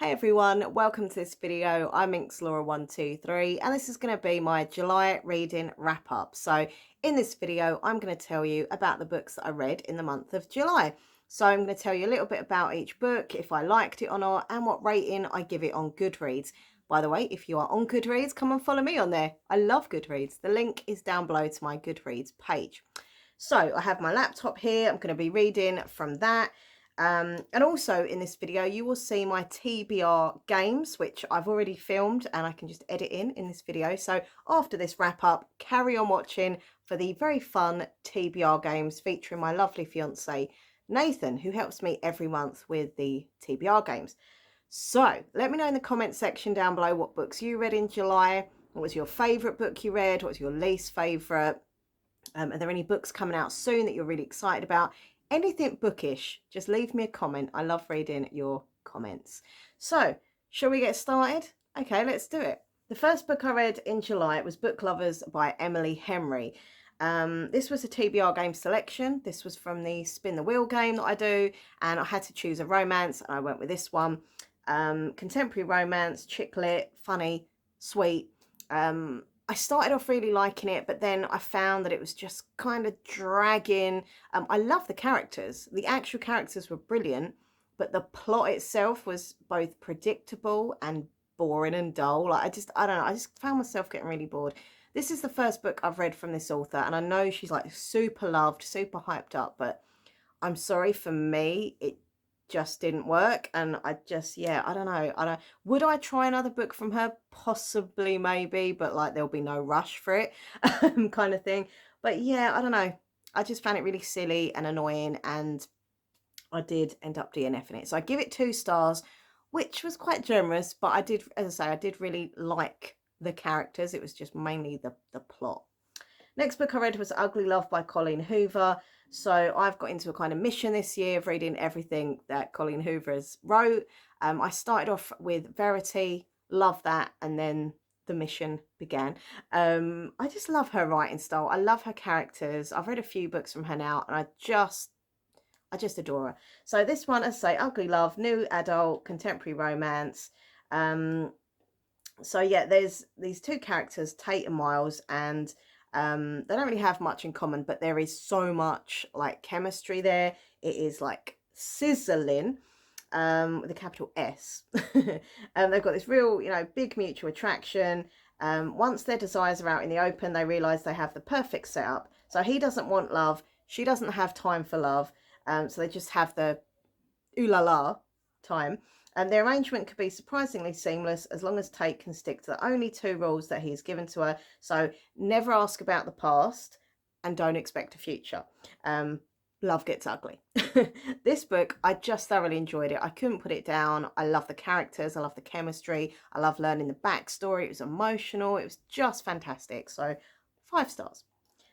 Hey everyone, welcome to this video. I'm Laura123 and this is going to be my July reading wrap up. So in this video, I'm going to tell you about the books that I read in the month of July. So I'm going to tell you a little bit about each book, if I liked it or not, and what rating I give it on Goodreads. By the way, if you are on Goodreads, come and follow me on there. I love Goodreads. The link is down below to my Goodreads page. So I have my laptop here. I'm going to be reading from that. And also in this video, you will see my TBR games, which I've already filmed and I can just edit in this video. So after this wrap up, carry on watching for the very fun TBR games featuring my lovely fiance, Nathan, who helps me every month with the TBR games. So let me know in the comment section down below what books you read in July. What was your favourite book you read? What was your least favourite? Are there any books coming out soon that you're really excited about? Anything bookish, just leave me a comment. I love reading your comments. So, shall we get started? Okay, let's do it. The first book I read in July was Book Lovers by Emily Henry. This was a TBR game selection. This was from the Spin the Wheel game that I do, and I had to choose a romance, and I went with this one. Contemporary romance, chick lit, funny, sweet. I started off really liking it, but then I found that it was just kind of dragging. I love the characters. The actual characters were brilliant, but the plot itself was both predictable and boring and dull. Like I don't know. I just found myself getting really bored. This is the first book I've read from this author, and I know she's like super loved, super hyped up, but I'm sorry, for me, it just didn't work. And I don't know. Would I try another book from her? Possibly, maybe, but like there'll be no rush for it, kind of thing. But yeah, I don't know. I just found it really silly and annoying, and I did end up DNFing it. So I give it 2 stars, which was quite generous, but I did, as I say, I did really like the characters. It was just mainly the plot. Next book I read was Ugly Love by Colleen Hoover. So I've got into a kind of mission this year of reading everything that Colleen Hoover has wrote. I started off with Verity, love that, and then the mission began. I just love her writing style. I love her characters. I've read a few books from her now, and I just adore her. So this one, as I say, Ugly Love, new adult contemporary romance. So yeah, there's these 2 characters, Tate and Miles, and they don't really have much in common, but there is so much like chemistry there. It is like sizzling, with a capital S. They've got this real, big mutual attraction. Once their desires are out in the open, they realise they have the perfect setup. So he doesn't want love, she doesn't have time for love. So they just have the ooh la la time. And their arrangement could be surprisingly seamless as long as Tate can stick to the only 2 rules that he's given to her. So never ask about the past and don't expect a future. Love gets ugly. This book, I just thoroughly enjoyed it. I couldn't put it down. I love the characters. I love the chemistry. I love learning the backstory. It was emotional. It was just fantastic. So 5 stars.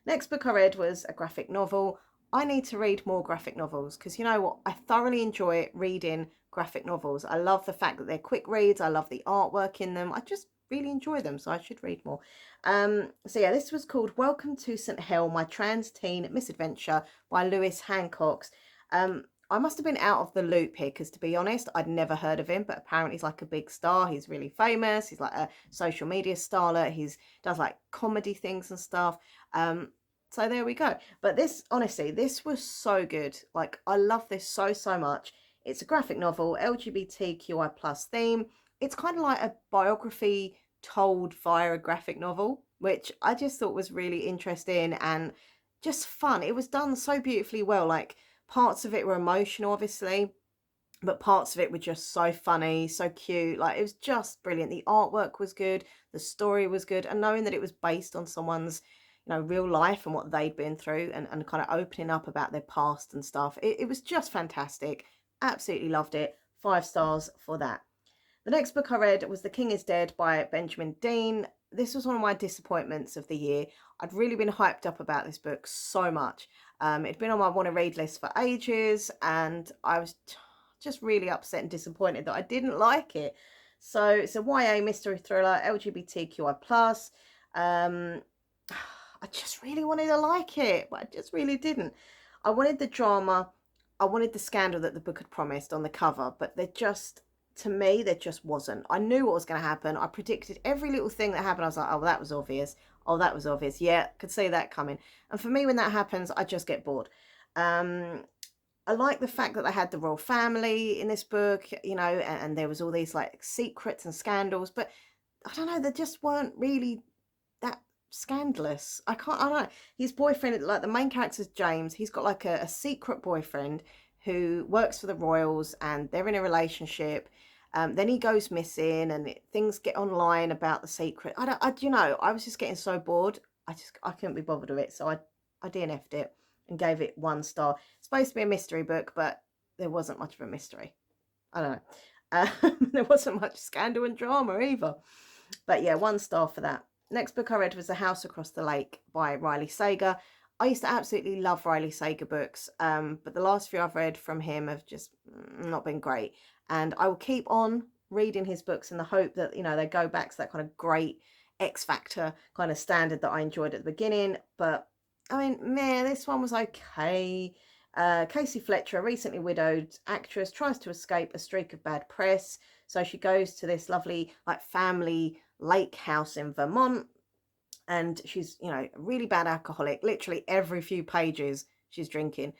Next book I read was a graphic novel. I need to read more graphic novels because you know what? I thoroughly enjoy reading graphic novels. I love the fact that they're quick reads. I love the artwork in them. I just really enjoy them, so I should read more. So yeah, this was called Welcome to St. Hell, My Trans Teen Misadventure by Lewis Hancox. I must have been out of the loop here because, to be honest, I'd never heard of him, but apparently he's like a big star. He's really famous. He's like a social media starlet. He does like comedy things and stuff. So there we go. But this, honestly, this was so good. Like, I love this so much. It's a graphic novel, LGBTQI plus theme. It's kind of like a biography told via a graphic novel, which I just thought was really interesting and just fun. It was done so beautifully well. Like, parts of it were emotional, obviously, but parts of it were just so funny, so cute. Like, it was just brilliant. The artwork was good. The story was good. And knowing that it was based on someone's real life and what they'd been through, and kind of opening up about their past and stuff. It was just fantastic. Absolutely loved it. 5 stars for that. The next book I read was The King is Dead by Benjamin Dean. This was one of my disappointments of the year. I'd really been hyped up about this book so much. It'd been on my want to read list for ages, and I was just really upset and disappointed that I didn't like it. So it's a YA mystery thriller, LGBTQI+. I just really wanted to like it, but I just really didn't. I wanted the drama. I wanted the scandal that the book had promised on the cover, but there just to me, there just wasn't. I knew what was going to happen. I predicted every little thing that happened. I was like, oh, well, that was obvious. Oh, that was obvious. Yeah, could see that coming. And for me, when that happens, I just get bored. I like the fact that they had the royal family in this book, you know, and there was all these like secrets and scandals, but I don't know, they just weren't really that scandalous. I don't know. His boyfriend, like the main character's James, he's got like a secret boyfriend who works for the royals and they're in a relationship. Then he goes missing and things get online about the secret. You know, I was just getting so bored. I couldn't be bothered with it. So I DNF'd it and gave it 1 star. It's supposed to be a mystery book, but there wasn't much of a mystery. I don't know. There wasn't much scandal and drama either. But yeah, 1 star for that. Next book I read was The House Across the Lake by Riley Sager. I used to absolutely love Riley Sager books, but the last few I've read from him have just not been great. And I will keep on reading his books in the hope that, you know, they go back to that kind of great X Factor kind of standard that I enjoyed at the beginning. But I mean, man, this one was okay. Casey Fletcher, a recently widowed actress, tries to escape a streak of bad press. So she goes to this lovely like family lake house in Vermont. And she's, you know, a really bad alcoholic. Literally every few pages she's drinking.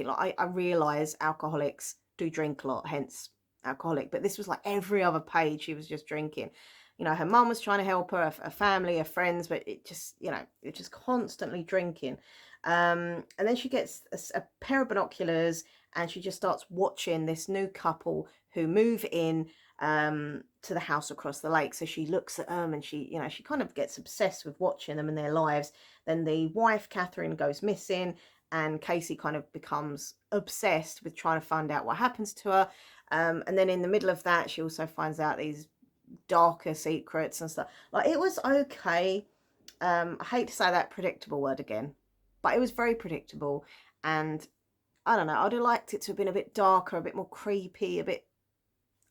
Like I realise alcoholics do drink a lot, hence alcoholic. But this was like every other page she was just drinking. You know, her mum was trying to help her, her family, her friends, but it just, you know, it's just constantly drinking. And then she gets a pair of binoculars and she just starts watching this new couple who move in to the house across the lake. So she looks at them and she, you know, she kind of gets obsessed with watching them and their lives. Then the wife, Catherine, goes missing and Casey kind of becomes obsessed with trying to find out what happens to her. And then in the middle of that, she also finds out these darker secrets and stuff. Like, it was okay. I hate to say that predictable word again, but it was very predictable. And I don't know, I'd have liked it to have been a bit darker, a bit more creepy, a bit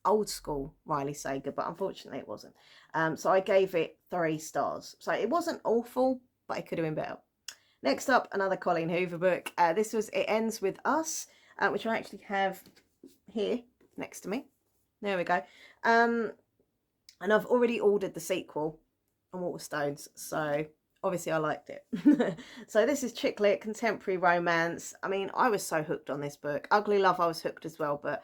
old school Riley Sager, but unfortunately it wasn't. So I gave it 3 stars. So it wasn't awful, but it could have been better. Next up, another Colleen Hoover book. This was It Ends With Us, which I actually have here next to me. There we go. And I've already ordered the sequel on Waterstones, so obviously I liked it. So this is chick lit, contemporary romance. I mean, I was so hooked on this book. Ugly Love, I was hooked as well, but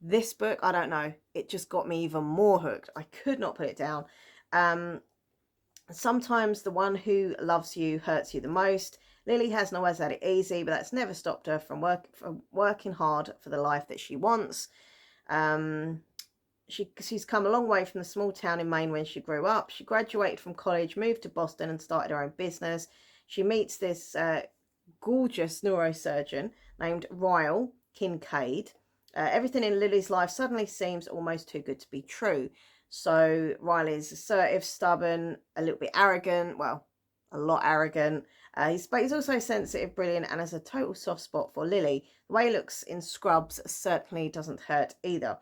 this book, I don't know, it just got me even more hooked. I could not put it down. Sometimes the one who loves you hurts you the most. Lily hasn't always had it easy, but that's never stopped her from working hard for the life that she wants. She's come a long way from the small town in Maine when she grew up. She graduated from college, moved to Boston and started her own business. She meets this gorgeous neurosurgeon named Ryle Kincaid. Everything in Lily's life suddenly seems almost too good to be true. So Riley's assertive, stubborn, a little bit arrogant, well, a lot arrogant. But he's also sensitive, brilliant, and has a total soft spot for Lily. The way he looks in Scrubs certainly doesn't hurt either.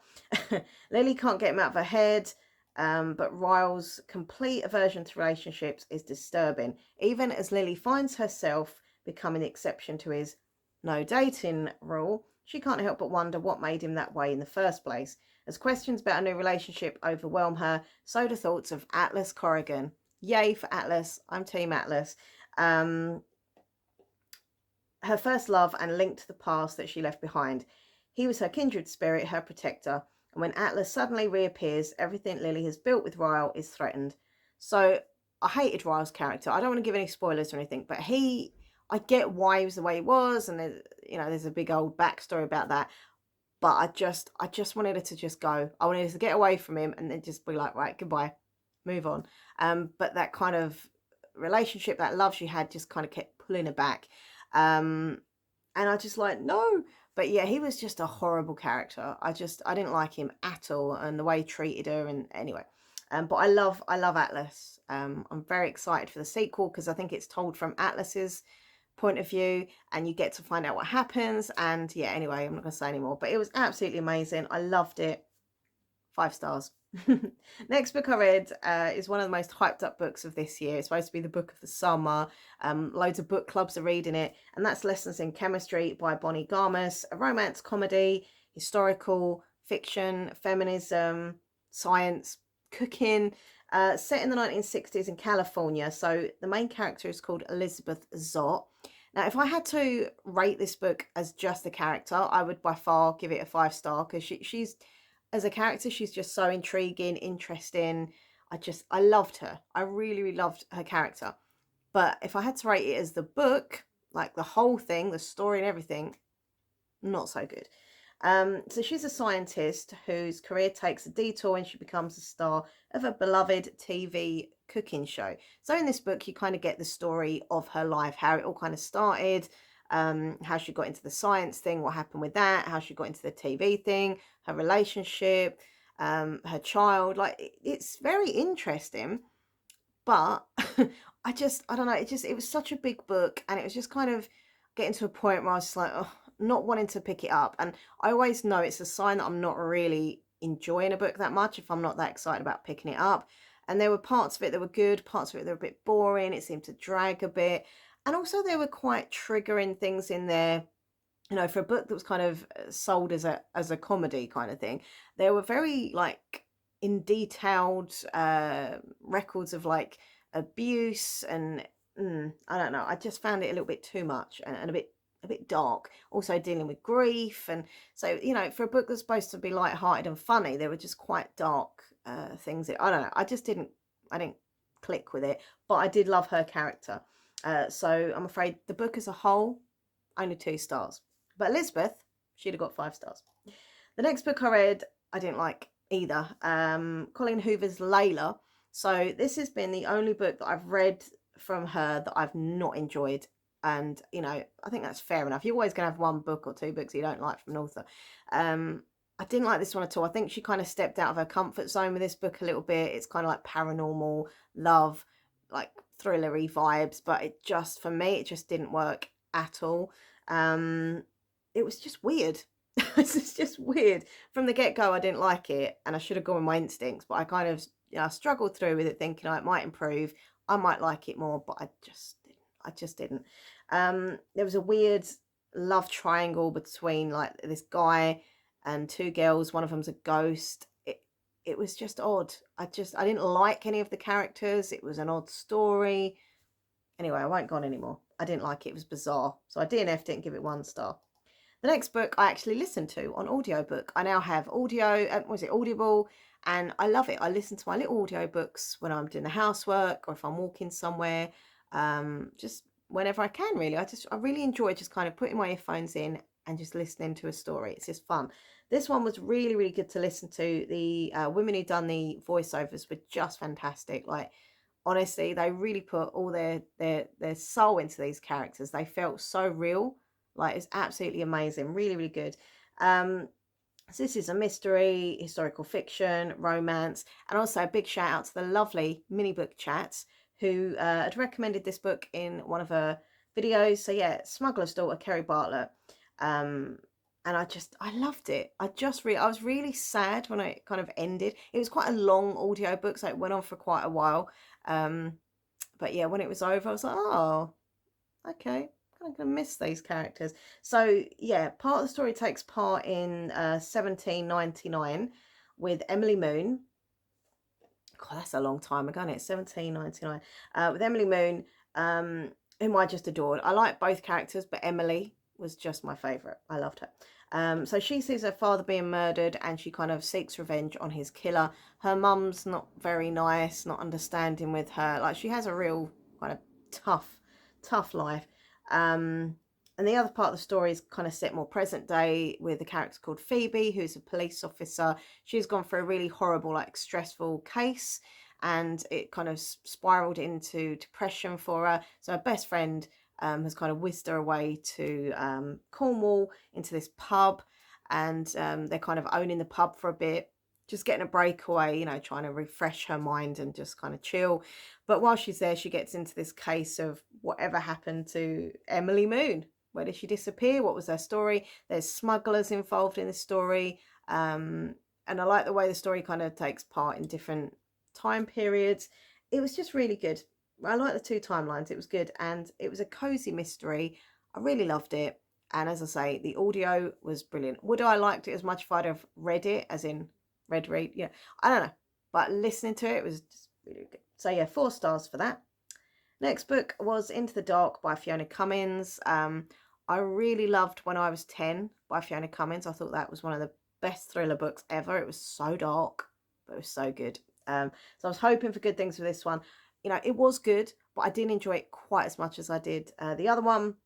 Lily can't get him out of her head, but Ryle's complete aversion to relationships is disturbing, even as Lily finds herself becoming the exception to his no dating rule. She can't help but wonder what made him that way in the first place. As questions about a new relationship overwhelm her, so do thoughts of Atlas Corrigan. Yay for Atlas. I'm Team Atlas. Her first love and link to the past that she left behind. He was her kindred spirit, her protector. And when Atlas suddenly reappears, everything Lily has built with Ryle is threatened. So I hated Ryle's character. I don't want to give any spoilers or anything, but I get why he was the way he was, and there's a big old backstory about that. But I just wanted her to just go. I wanted her to get away from him and then just be like, right, goodbye, move on. But that kind of relationship, that love she had, just kind of kept pulling her back. And I just like, no. But yeah, he was just a horrible character. I didn't like him at all, and the way he treated her. And anyway, but I love Atlas. I'm very excited for the sequel because I think it's told from Atlas's point of view and you get to find out what happens. And yeah, anyway, I'm not gonna say anymore, but it was absolutely amazing. I loved it. 5 stars. Next book I read is one of the most hyped up books of this year. It's supposed to be the book of the summer. Loads of book clubs are reading it, and that's Lessons in Chemistry by Bonnie Garmus, a romance comedy, historical, fiction, feminism, science, cooking, set in the 1960s in California. So the main character is called Elizabeth Zott. Now, if I had to rate this book as just the character, I would by far give it a 5-star, because she's, as a character, she's just so intriguing, interesting. I loved her. I really, really loved her character. But if I had to rate it as the book, like the whole thing, the story and everything, not so good. So she's a scientist whose career takes a detour when she becomes a star of a beloved TV cooking show. So in this book, you kind of get the story of her life, how it all kind of started, how she got into the science thing, what happened with that, how she got into the TV thing, her relationship, her child. Like, it's very interesting. But I don't know, it was such a big book, and it was just kind of getting to a point where I was just like, oh, not wanting to pick it up. And I always know it's a sign that I'm not really enjoying a book that much if I'm not that excited about picking it up. And there were parts of it that were good, parts of it that were a bit boring. It seemed to drag a bit. And also there were quite triggering things in there. You know, for a book that was kind of sold as a comedy kind of thing, there were very like in detailed records of like abuse and I don't know. I just found it a little bit too much, and a bit dark. Also dealing with grief, and so, you know, for a book that's supposed to be light-hearted and funny, there were just quite dark things. I don't know. I didn't click with it, but I did love her character. So I'm afraid the book as a whole, only 2 stars. But Elizabeth, she'd have got 5 stars. The next book I read, I didn't like either. Colleen Hoover's Layla. So this has been the only book that I've read from her that I've not enjoyed. And, you know, I think that's fair enough. You're always going to have 1 book or 2 books you don't like from an author. I didn't like this one at all. I think she kind of stepped out of her comfort zone with this book a little bit. It's kind of like paranormal, love, like thrillery vibes. But it just, for me, it just didn't work at all. It was just weird. It's just weird. From the get-go, I didn't like it, and I should have gone with my instincts, but I kind of, you know, struggled through with it thinking it might improve. I might like it more, but I just didn't. There was a weird love triangle between like this guy and 2 girls. One of them's a ghost. It was just odd. I didn't like any of the characters. It was an odd story. Anyway, I won't go on anymore. I didn't like it. It was bizarre. So I DNF'd it and give it 1 star. The next book I actually listened to on audiobook. I now have Audible, and I love it. I listen to my little audiobooks when I'm doing the housework or if I'm walking somewhere, just whenever I can, really. I really enjoy just kind of putting my earphones in and just listening to a story. It's just fun. This one was really, really good to listen to. The women who done the voiceovers were just fantastic. Like, honestly, they really put all their soul into these characters. They felt so real. Like, it's absolutely amazing. Really, really good. So this is a mystery, historical fiction, romance, and also a big shout out to the lovely Mini Book Chats, who had recommended this book in one of her videos. So yeah, Smuggler's Daughter, Kerry Bartlett. And I loved it. I was really sad when it kind of ended. It was quite a long audiobook, so it went on for quite a while. But yeah, when it was over, I was like, oh, okay. I'm going to miss these characters. So yeah, part of the story takes part in 1799 with Emily Moon. God, that's a long time ago, isn't it? 1799 with Emily Moon, whom I just adored. I like both characters, but Emily was just my favourite. I loved her. So she sees her father being murdered, and she kind of seeks revenge on his killer. Her mum's not very nice, not understanding with her. Like, she has a real kind of tough life. And the other part of the story is kind of set more present day with a character called Phoebe, who's a police officer. She's gone through a really horrible, like, stressful case, and it kind of spiraled into depression for her. So her best friend has kind of whisked her away to Cornwall, into this pub, and they're kind of owning the pub for a bit, just getting a breakaway, you know, trying to refresh her mind and just kind of chill. But while she's there, she gets into this case of whatever happened to Emily Moon. Where did she disappear? What was her story? There's smugglers involved in the story. And I like the way the story kind of takes part in different time periods. It was just really good. I like the 2 timelines. It was good. And it was a cozy mystery. I really loved it. And as I say, the audio was brilliant. Would I liked it as much if I'd have read it, as in read? Yeah, I don't know. But listening to it was just really good. So yeah, 4 stars for that. Next book was Into the Dark by Fiona Cummins. I really loved When I Was 10 by Fiona Cummins. I thought that was one of the best thriller books ever. It was so dark, but it was so good. So I was hoping for good things for this one. You know, it was good, but I didn't enjoy it quite as much as I did the other one.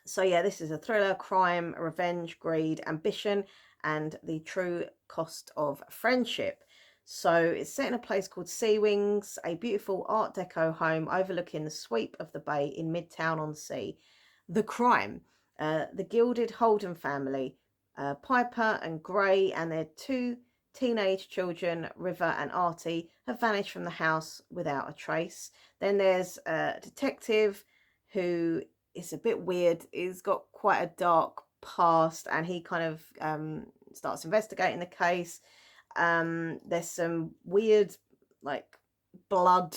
So yeah, this is a thriller, crime, revenge, greed, ambition, and the true cost of friendship. So it's set in a place called Sea Wings, a beautiful Art Deco home overlooking the sweep of the bay in Midtown-on-Sea. The crime, the gilded Holden family, Piper and Gray, and their 2 teenage children, River and Artie, have vanished from the house without a trace. Then there's a detective who is a bit weird. He's got quite a dark past, and he kind of starts investigating the case. There's some weird, like, blood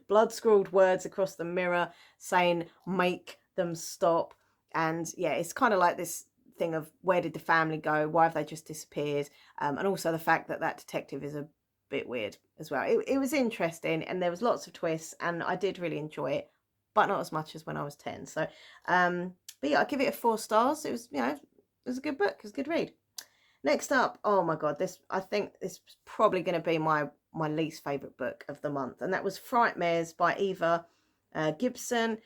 blood scrawled words across the mirror saying make them stop. And yeah, it's kind of like this thing of where did the family go, why have they just disappeared, and also the fact that that detective is a bit weird as well. It was interesting, and there was lots of twists, and I did really enjoy it, but not as much as When I Was 10. So but yeah, I give it a 4 stars. It was, you know, it was a good book. It was a good read. Next up, oh my god, I think this was probably going to be my least favourite book of the month, and that was Frightmares by Eva Gibson.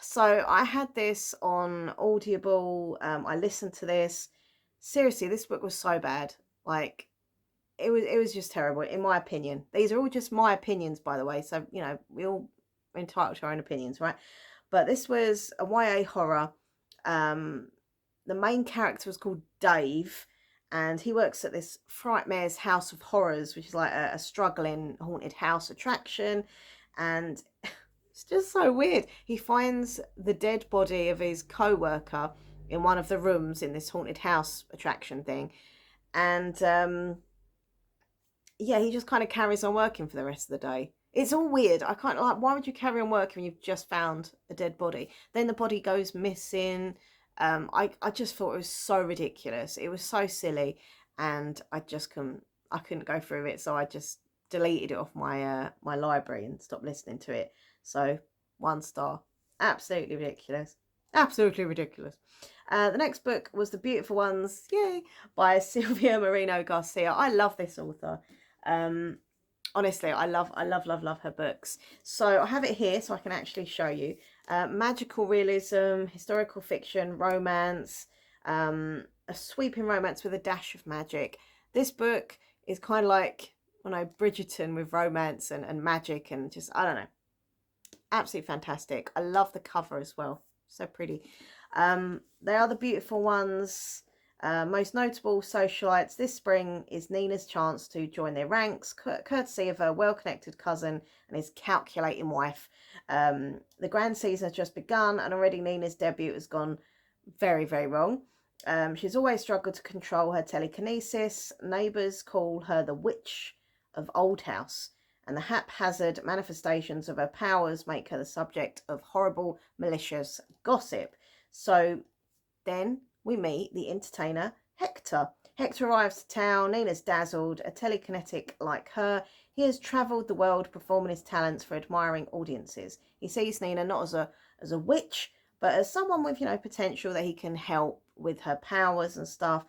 So I had this on Audible. I listened to this. Seriously, this book was so bad. Like, it was just terrible, in my opinion. These are all just my opinions, by the way. So, you know, we all are entitled to our own opinions, right? But this was a YA horror. The main character was called Dave, and he works at this Frightmares House of Horrors, which is like a struggling haunted house attraction. And it's just so weird. He finds the dead body of his co-worker in one of the rooms in this haunted house attraction thing. And yeah, he just kind of carries on working for the rest of the day. It's all weird. I can't, like, why would you carry on working when you've just found a dead body? Then the body goes missing. I just thought it was so ridiculous. It was so silly, and I couldn't go through it. So I just deleted it off my my library and stopped listening to it. So 1 star. Absolutely ridiculous. Absolutely ridiculous. The next book was The Beautiful Ones, yay, by Silvia Moreno Garcia. I love this author. Honestly, I love her books. So I have it here so I can actually show you. Magical realism, historical fiction, romance, a sweeping romance with a dash of magic. This book is kind of like, I don't know, Bridgerton with romance and magic, and just, I don't know, absolutely fantastic. I love the cover as well, so pretty. They are the beautiful ones. Most notable socialites this spring is Nina's chance to join their ranks, courtesy of her well-connected cousin and his calculating wife. The grand season has just begun, and already Nina's debut has gone very, very wrong. She's always struggled to control her telekinesis. Neighbours call her the Witch of Old House, and the haphazard manifestations of her powers make her the subject of horrible, malicious gossip. So then we meet the entertainer Hector. Hector arrives to town. Nina's dazzled, a telekinetic like her. He has travelled the world performing his talents for admiring audiences. He sees Nina not as a witch, but as someone with, you know, potential that he can help with her powers and stuff.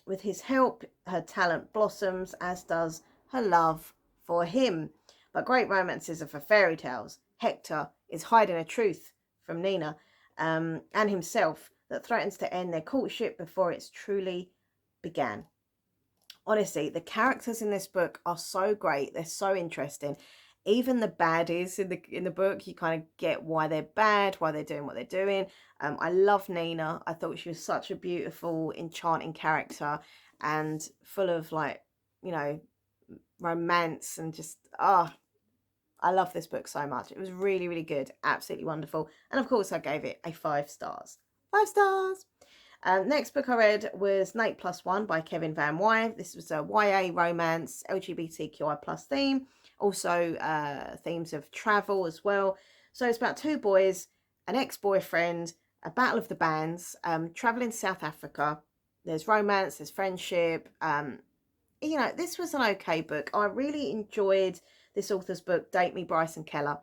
With his help, her talent blossoms, as does her love for him. But great romances are for fairy tales. Hector is hiding a truth from Nina and himself that threatens to end their courtship before it's truly began. Honestly, the characters in this book are so great. They're so interesting. Even the baddies in the book, you kind of get why they're bad, why they're doing what they're doing. I love Nina. I thought she was such a beautiful, enchanting character, and full of, like, you know, romance, and just, I love this book so much. It was really, really good. Absolutely wonderful. And of course, I gave it a 5 stars. 5 stars. Next book I read was Nate Plus One by Kevin Van Wy. This was a YA romance, LGBTQI plus theme. Also themes of travel as well. So it's about 2 boys an ex-boyfriend, a battle of the bands, traveling to South Africa. There's romance, there's friendship. You know, this was an okay book. I really enjoyed this author's book, Date Me, Bryson Keller.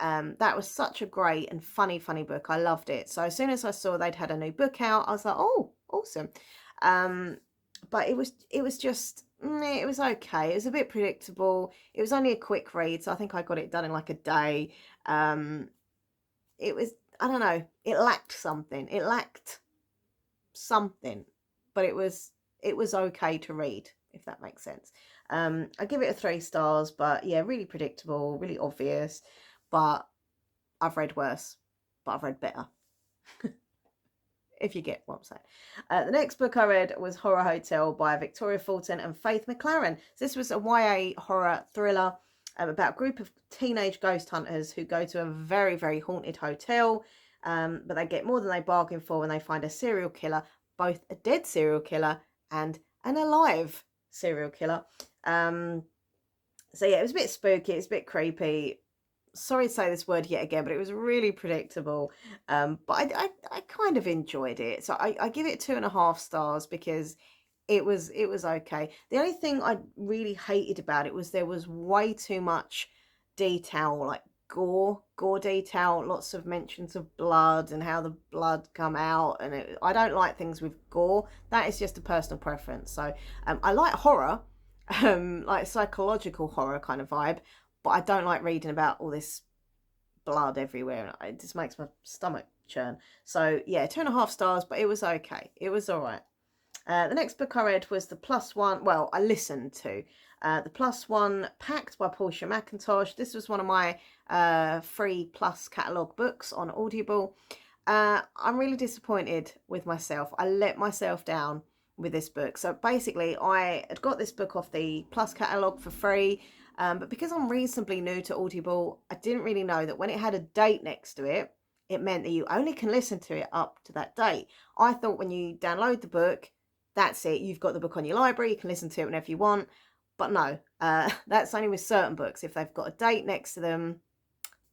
That was such a great and funny book. I loved it. So as soon as I saw they'd had a new book out, I was like, oh, awesome. But it was just, it was okay. It was a bit predictable. It was only a quick read, so I think I got it done in like a day. It was, I don't know, it lacked something. It lacked something, but it was okay to read, if that makes sense. I give it a 3 stars, but yeah, really predictable, really obvious. But I've read worse, but I've read better. If you get what I'm saying. The next book I read was Horror Hotel by Victoria Fulton and Faith McLaren. So this was a YA horror thriller about a group of teenage ghost hunters who go to a very, very haunted hotel, but they get more than they bargain for when they find a serial killer, both a dead serial killer and an alive serial killer. So yeah, it was a bit spooky, it's a bit creepy. Sorry to say this word yet again, but it was really predictable. But I kind of enjoyed it. So I give it 2.5 stars because it was okay. The only thing I really hated about it was there was way too much detail, like gore detail, lots of mentions of blood and how the blood come out. And I don't like things with gore. That is just a personal preference. So I like horror, like psychological horror kind of vibe. But I don't like reading about all this blood everywhere. It just makes my stomach churn. So yeah, 2.5 stars, but it was okay. It was all right. The next book I read was I listened to The Plus One Pact by Portia McIntosh. This was one of my free plus catalogue books on Audible. I'm really disappointed with myself. I let myself down with this book. So basically, I had got this book off the plus catalogue for free. But because I'm reasonably new to Audible, I didn't really know that when it had a date next to it, it meant that you only can listen to it up to that date. I thought when you download the book, that's it. You've got the book on your library. You can listen to it whenever you want. But no, that's only with certain books. If they've got a date next to them,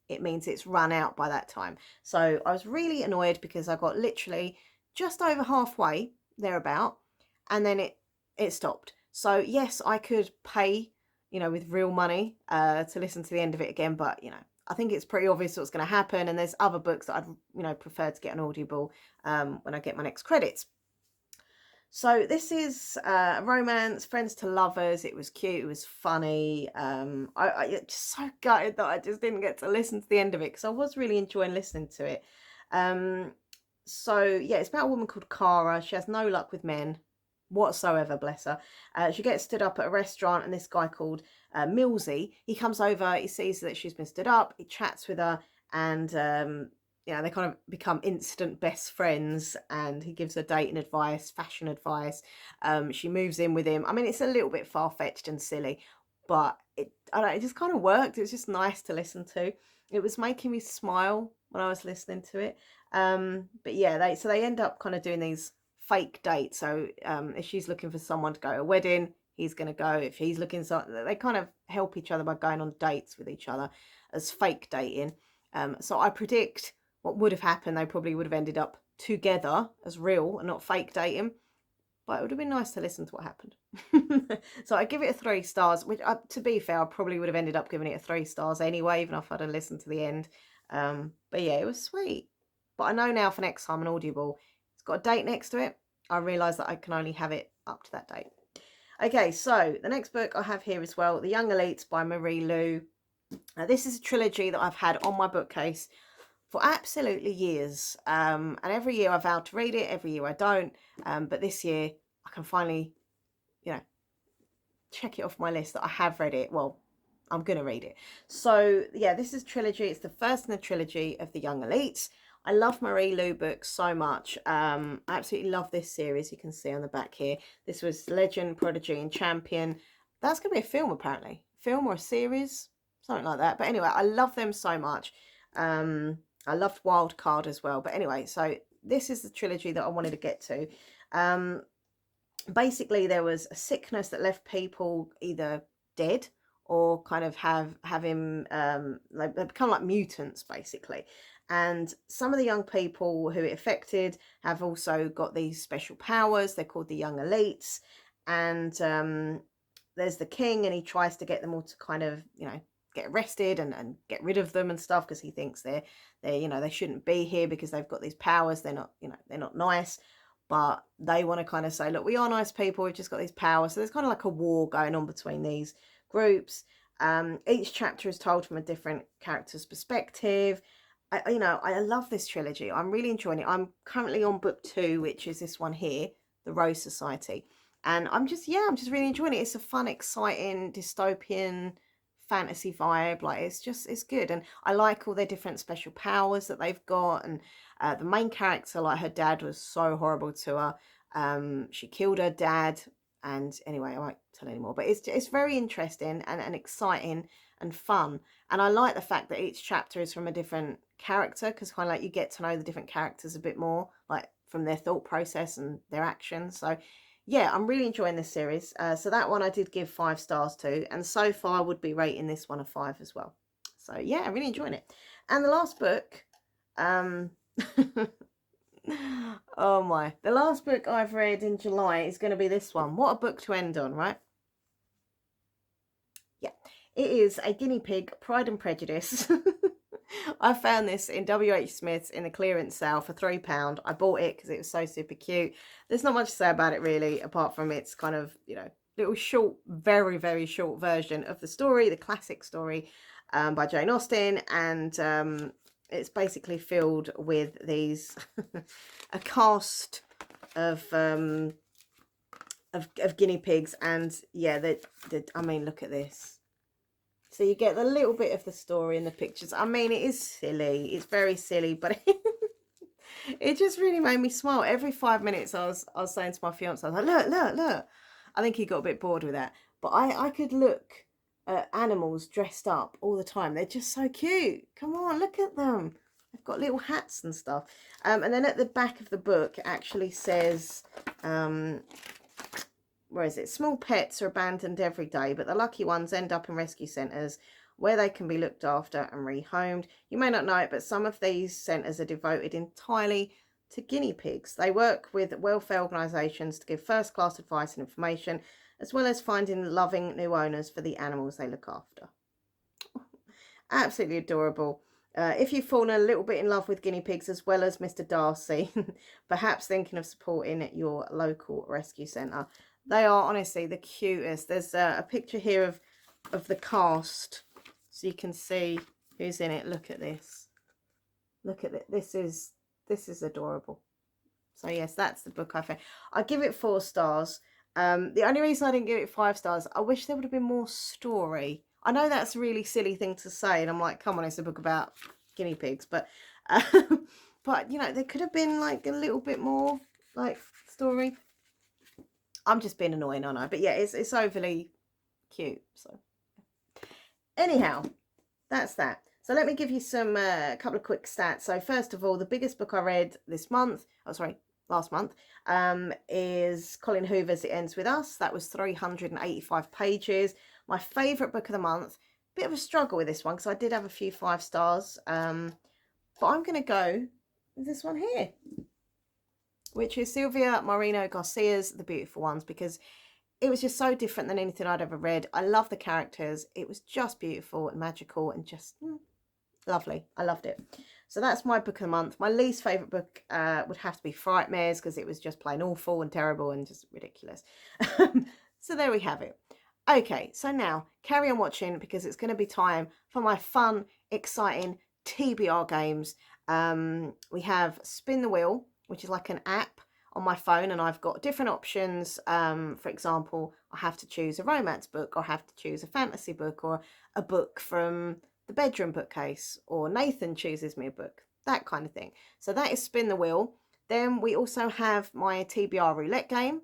it means it's run out by that time. So I was really annoyed because I got literally just over halfway, thereabout, and then it stopped. So yes, I could pay, with real money to listen to the end of it again. But, I think it's pretty obvious what's going to happen. And there's other books that I'd, prefer to get on Audible when I get my next credits. So this is romance, friends to lovers. It was cute. It was funny. I just so gutted that I just didn't get to listen to the end of it because I was really enjoying listening to it. So yeah, it's about a woman called Cara. She has no luck with men whatsoever, bless her. She gets stood up at a restaurant, and this guy called Millsy, he comes over, he sees that she's been stood up, he chats with her, and they kind of become instant best friends, and he gives her dating advice, fashion advice. She moves in with him. I mean, it's a little bit far-fetched and silly, but it just kind of worked. It was just nice to listen to. It was making me smile when I was listening to it. But yeah, they end up kind of doing these fake date. So if she's looking for someone to go to a wedding, he's going to go. If he's looking, so they kind of help each other by going on dates with each other as fake dating. So I predict what would have happened. They probably would have ended up together as real and not fake dating. But it would have been nice to listen to what happened. So I give it a 3 stars, which to be fair, I probably would have ended up giving it a 3 stars anyway, even if I'd have listened to the end. But yeah, it was sweet. But I know now for next time on Audible, it's got a date next to it. I realise that I can only have it up to that date. Okay, so the next book I have here as well, The Young Elites by Marie Lu. This is a trilogy that I've had on my bookcase for absolutely years. And every year I vow to read it, every year I don't. But this year I can finally, check it off my list that I have read it. Well, I'm going to read it. So yeah, this is trilogy. It's the first in the trilogy of The Young Elites. I love Marie Lu books so much. I absolutely love this series. You can see on the back here. This was Legend, Prodigy and Champion. That's going to be a film apparently. Film or a series, something like that. But anyway, I love them so much. I loved Wild Card as well. But anyway, so this is the trilogy that I wanted to get to. Basically, there was a sickness that left people either dead or kind of have him, they become like mutants, basically. And some of the young people who it affected have also got these special powers. They're called the young elites. And there's the king, and he tries to get them all to kind of, you know, get arrested and get rid of them and stuff, because he thinks they're you know, they shouldn't be here because they've got these powers. They're not, you know, they're not nice. But they want to kind of say, look, we are nice people, we've just got these powers. So there's kind of like a war going on between these groups. Each chapter is told from a different character's perspective. You know, I love this trilogy. I'm really enjoying it. I'm currently on book 2, which is this one here, The Rose Society. And I'm just really enjoying it. It's a fun, exciting, dystopian fantasy vibe. Like, it's good. And I like all their different special powers that they've got. And the main character, like, her dad was so horrible to her. She killed her dad. And anyway, I won't tell anymore. But it's very interesting and exciting and fun. And I like the fact that each chapter is from a different character, because kind of like you get to know the different characters a bit more, like from their thought process and their actions. So yeah, I'm really enjoying this series. So that one I did give 5 stars to, and so far I would be rating this one a 5 as well. So yeah, I'm really enjoying it. And the last book, oh my, the last book I've read in July is going to be this one. What a book to end on, right? Yeah, it is A Guinea Pig, Pride and Prejudice. I found this in WH Smith's in the clearance sale for £3. I bought it because it was so super cute. There's not much to say about it really, apart from it's kind of, you know, little short, very, very short version of the story, the classic story by Jane Austen. And it's basically filled with these, a cast of guinea pigs. And yeah, I mean, look at this. So you get a little bit of the story in the pictures. I mean, it is silly. It's very silly, but it just really made me smile. Every 5 minutes I was saying to my fiance, I was like, look. I think he got a bit bored with that. But I could look at animals dressed up all the time. They're just so cute. Come on, look at them. They've got little hats and stuff. And then at the back of the book, it actually says... where is it? Small pets are abandoned every day, but the lucky ones end up in rescue centres where they can be looked after and rehomed. You may not know it, but some of these centres are devoted entirely to guinea pigs. They work with welfare organisations to give first-class advice and information, as well as finding loving new owners for the animals they look after. Absolutely adorable. If you've fallen a little bit in love with guinea pigs as well as Mr. Darcy, perhaps thinking of supporting your local rescue centre. They are honestly the cutest. There's a picture here of the cast, so you can see who's in it. Look at this. Look at it. This is adorable. So yes, that's the book I found. I give it 4 stars. The only reason I didn't give it 5 stars, I wish there would have been more story. I know that's a really silly thing to say, and I'm like, come on, it's a book about guinea pigs, but but you know, there could have been like a little bit more like story. I'm just being annoying, aren't I? But yeah, it's overly cute. So anyhow, that's that. So let me give you some couple of quick stats. So first of all, the biggest book I read this month, last month, is Colin Hoover's It Ends With Us. That was 385 pages. My favourite book of the month. Bit of a struggle with this one because I did have a few 5 stars. But I'm going to go with this one here, which is Silvia Moreno Garcia's The Beautiful Ones, because it was just so different than anything I'd ever read. I love the characters. It was just beautiful and magical and just lovely. I loved it. So that's my book of the month. My least favourite book would have to be Frightmares, because it was just plain awful and terrible and just ridiculous. So there we have it. Okay, so now carry on watching, because it's going to be time for my fun, exciting TBR games. We have Spin the Wheel, which is like an app on my phone, and I've got different options. For example, I have to choose a romance book, or I have to choose a fantasy book, or a book from the bedroom bookcase, or Nathan chooses me a book, that kind of thing. So that is Spin the Wheel. Then we also have my TBR roulette game,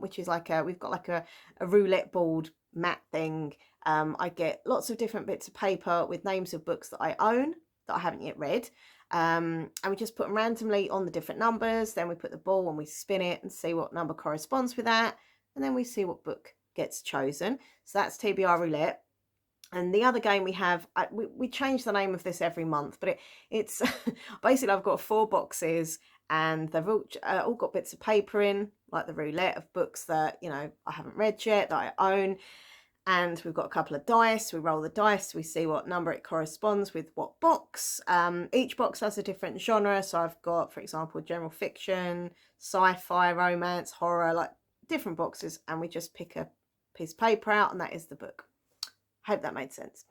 which is like we've got like a roulette board mat thing. I get lots of different bits of paper with names of books that I own that I haven't yet read. And we just put them randomly on the different numbers. Then we put the ball and we spin it and see what number corresponds with that. And then we see what book gets chosen. So that's TBR roulette. And the other game we have, we change the name of this every month, but it's basically I've got 4 boxes and they've all got bits of paper in, like the roulette of books that, you know, I haven't read yet, that I own. And we've got a couple of dice. We roll the dice, we see what number it corresponds with what box. Each box has a different genre. So I've got, for example, general fiction, sci-fi, romance, horror, like different boxes. And we just pick a piece of paper out and that is the book. Hope that made sense.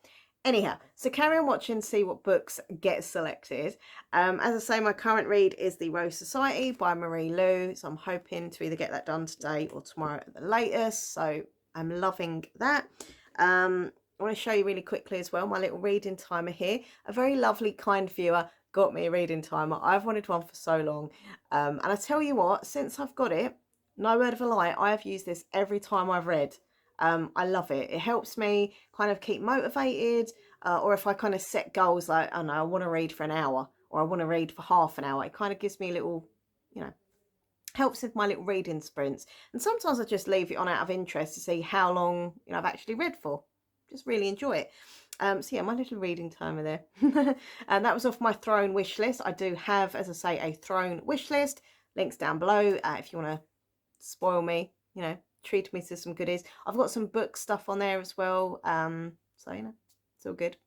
Anyhow, so carry on watching, see what books get selected. As I say, my current read is The Rose Society by Marie Lu. So I'm hoping to either get that done today or tomorrow at the latest. So I'm loving that. I want to show you really quickly as well my little reading timer here. A very lovely, kind viewer got me a reading timer. I've wanted one for so long. And I tell you what, since I've got it, no word of a lie, I have used this every time I've read. I love it. It helps me kind of keep motivated, or if I kind of set goals like, I don't know, I want to read for an hour or I want to read for half an hour. It kind of gives me a little, you know, helps with my little reading sprints. And sometimes I just leave it on out of interest to see how long, you know, I've actually read for. Just really enjoy it. So yeah, my little reading timer there. And that was off my Throne wish list. I do have, as I say, a Throne wish list. Links down below if you want to spoil me, you know, treat me to some goodies. I've got some book stuff on there as well. So, you know, it's all good.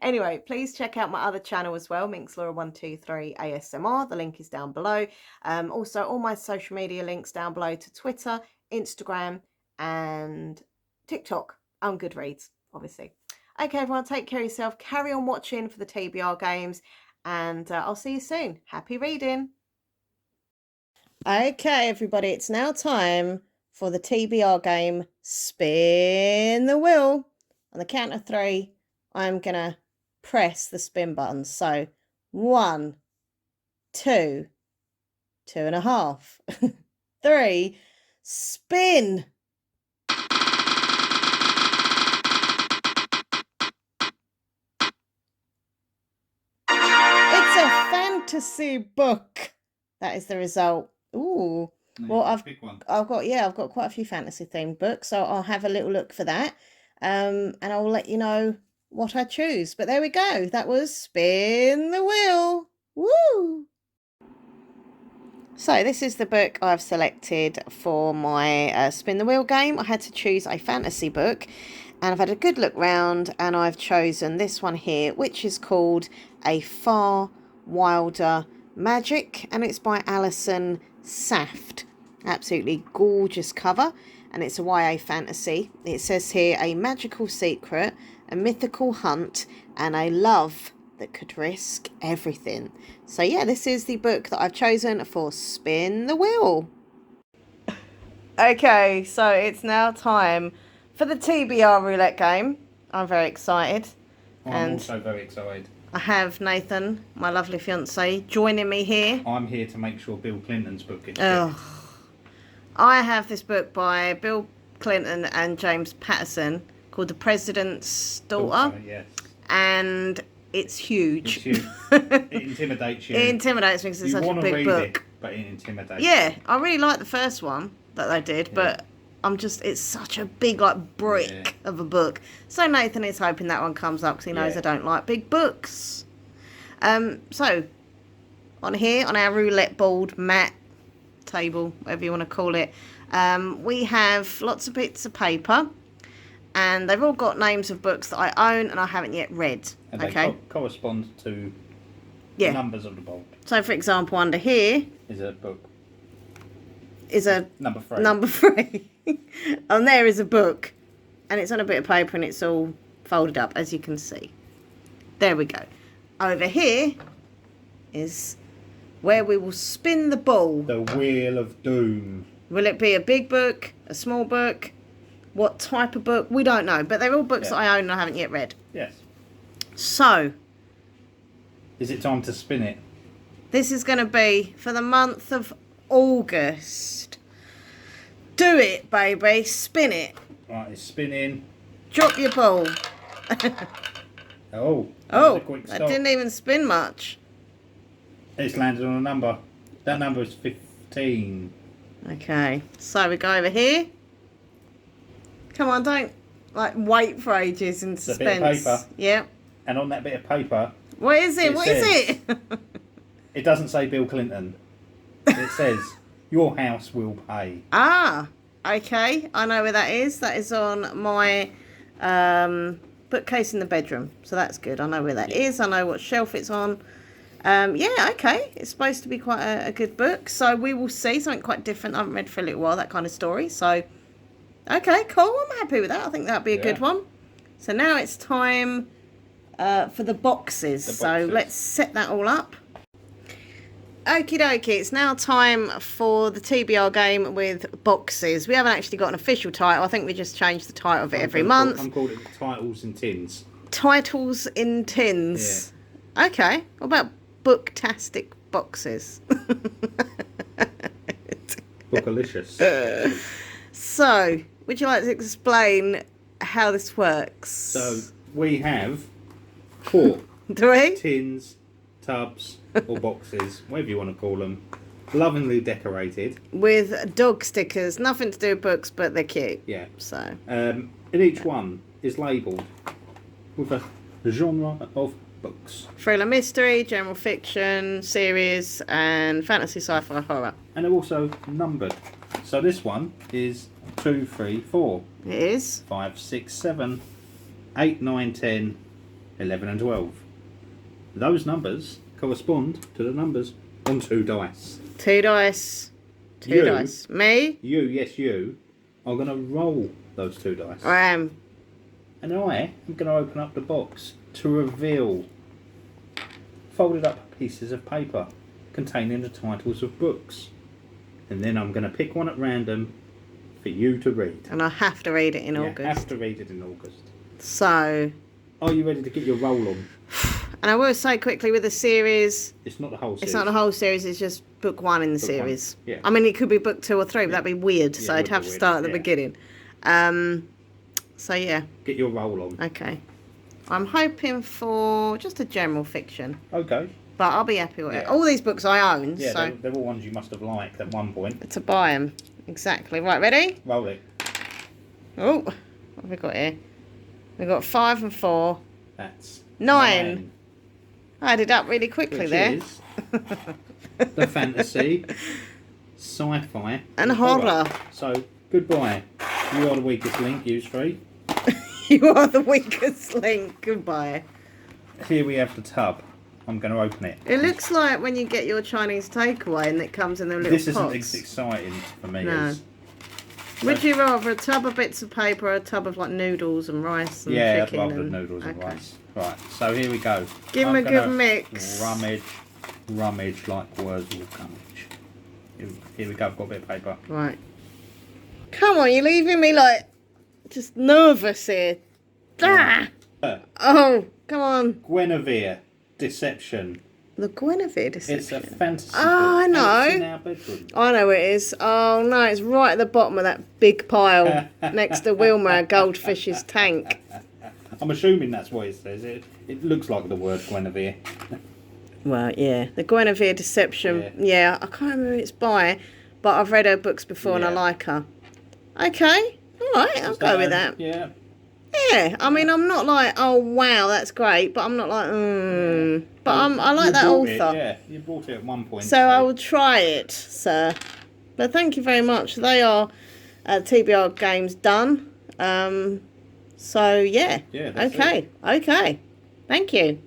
Anyway, please check out my other channel as well, Minxlaura123 ASMR. The link is down below. Also, all my social media links down below to Twitter, Instagram, and TikTok, and Goodreads, obviously. Okay, everyone, take care of yourself. Carry on watching for the TBR games, and I'll see you soon. Happy reading. Okay, everybody, it's now time for the TBR game, Spin the Wheel. On the count of 3, I'm going to press the spin button. So 1, 2, 2.5, 3, spin. It's a fantasy book. That is the result. Ooh. No, well, I've got quite a few fantasy themed books, so I'll have a little look for that. And I'll let you know what I choose. But there we go. That was Spin the Wheel. Woo! So this is the book I've selected for my Spin the Wheel game. I had to choose a fantasy book, and I've had a good look round, and I've chosen this one here, which is called A Far Wilder Magic, and it's by Alison Saft. Absolutely gorgeous cover, and it's a YA fantasy. It says here, a magical secret, a mythical hunt, and a love that could risk everything. So yeah, this is the book that I've chosen for Spin the Wheel. Okay, so it's now time for the TBR roulette game. I'm very excited. I'm also very excited. I have Nathan, my lovely fiance, joining me here. I'm here to make sure Bill Clinton's book gets picked. I have this book by Bill Clinton and James Patterson called The President's Daughter. Yes. And it's huge. It's huge. It intimidates you. It intimidates me because it's such a big book. But it intimidates you. I really like the first one that they did, but it's such a big, like, brick of a book. So Nathan is hoping that one comes up because he knows I don't like big books. So, on here, on our roulette board, mat, table, whatever you want to call it, we have lots of bits of paper, and they've all got names of books that I own and I haven't yet read. And they correspond to the numbers of the board. So, for example, under here is a book. Is a number 3. Number 3. And there is a book, and it's on a bit of paper and it's all folded up, as you can see. There we go. Over here is where we will spin the ball. The Wheel of Doom. Will it be a big book, a small book? What type of book? We don't know, but they're all books that I own and I haven't yet read. Yes. So, is it time to spin it? This is going to be for the month of August. Do it, baby. Spin it. Right, it's spinning. Drop your ball. That didn't even spin much. It's landed on a number. That number is 15. Okay, so we go over here. Come on, don't Like, wait for ages in It's a bit of suspense. paper. Yep. And on that bit of paper, What is it? What is it? it doesn't say Bill Clinton. It says, your house will pay. Ah, okay. I know where that is. That is on my bookcase in the bedroom. So that's good. I know where that is. I know what shelf it's on. Yeah, okay. It's supposed to be quite a good book. So we will see something quite different. I haven't read for a little while, that kind of story. So, okay, cool. I'm happy with that. I think that'll be a good one. So now it's time for the boxes. So let's set that all up. Okie dokie, it's now time for the TBR game with boxes. We haven't actually got an official title. I think we just change the title of it every month. I'm calling it Titles in Tins. Titles in Tins. Yeah. Okay. What about booktastic boxes? Bookalicious. So, would you like to explain how this works? So, we have 4 Do we? tins, tubs, or boxes, whatever you want to call them, lovingly decorated. With dog stickers. Nothing to do with books, but they're cute. Yeah. So. And each one is labelled with a genre of books. Thriller mystery, general fiction, series, and fantasy, sci-fi, horror. And they're also numbered. So this one is 2, 3, 4. It is. 5, 6, 7, 8, 9, 10, 11 and 12. Those numbers correspond to the numbers on 2 dice. 2 dice. 2 dice. Me? You, are going to roll those 2 dice. I am. And I am going to open up the box to reveal folded up pieces of paper containing the titles of books. And then I'm going to pick one at random for you to read. And I have to read it in August. You have to read it in August. So... Are you ready to get your roll on? And I will say quickly with the series... It's not the whole series. It's not the whole series, it's just book 1 in the series. Yeah. I mean, it could be book 2 or 3, but that'd be weird. So I'd have to start at the beginning. So, yeah. Get your roll on. Okay. I'm hoping for just a general fiction. Okay. But I'll be happy with it. All these books I own. Yeah, so they're all ones you must have liked at one point. to buy them. Exactly. Right, ready? Roll it. Oh, what have we got here? We've got 5 and 4. That's 9. I added up really quickly Which there. Is the fantasy, sci-fi, and horror. So, goodbye. You are the weakest link, you 3. You are the weakest link. Goodbye. Here we have the tub. I'm going to open it. It looks like when you get your Chinese takeaway and it comes in the little This pots. isn't as exciting for me No. as... Would you rather a tub of bits of paper or a tub of like noodles and rice and yeah, chicken? I'd rather noodles and rice. Right, so here we go. Give them a good mix. Rummage like words will gummage. Here we go, I've got a bit of paper. Right. Come on, you're leaving me like just nervous here. Ah! Oh, come on. Guinevere, Deception. The Guinevere Deception. It's a fantasy book. I know. It's in our bedroom. I know it is. Oh no, it's right at the bottom of that big pile next to Wilma, our goldfish's tank. I'm assuming that's what it says. It looks like the word Guinevere. Well, yeah. The Guinevere Deception. Yeah, I can't remember who it's by, but I've read her books before and I like her. Okay. All right, I'll go with that. Yeah. Yeah, I mean, I'm not like, oh wow, that's great, but I'm not like, But I like that author. You bought it at one point. So I will try it, sir. But thank you very much. They are TBR games done. So yeah. Yeah. That's okay. Okay. Thank you.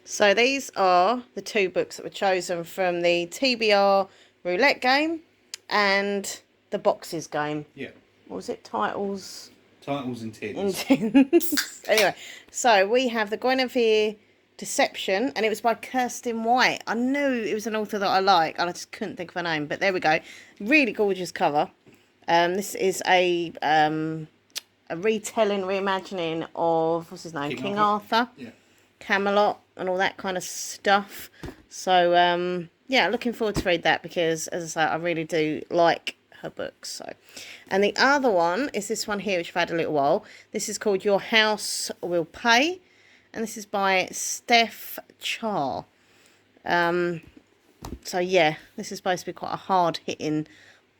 So these are the 2 books that were chosen from the TBR roulette game and the boxes game. Yeah. What was it? Titles in Tins. in Tins. Anyway, so we have the Guinevere Deception, and it was by Kirsten White. I knew it was an author that I like, and I just couldn't think of her name. But there we go. Really gorgeous cover. This is a retelling, reimagining of what's his name, King Arthur. Yeah. Camelot and all that kind of stuff. So yeah, looking forward to read that because, as I say, I really do like her books. So, and the other one is this one here, which I've had a little while. This is called Your House Will Pay, and this is by Steph Char. So yeah, this is supposed to be quite a hard hitting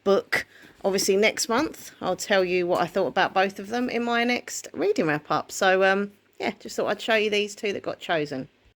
book. Obviously next month I'll tell you what I thought about both of them in my next reading wrap up. So yeah, just thought I'd show you these two that got chosen.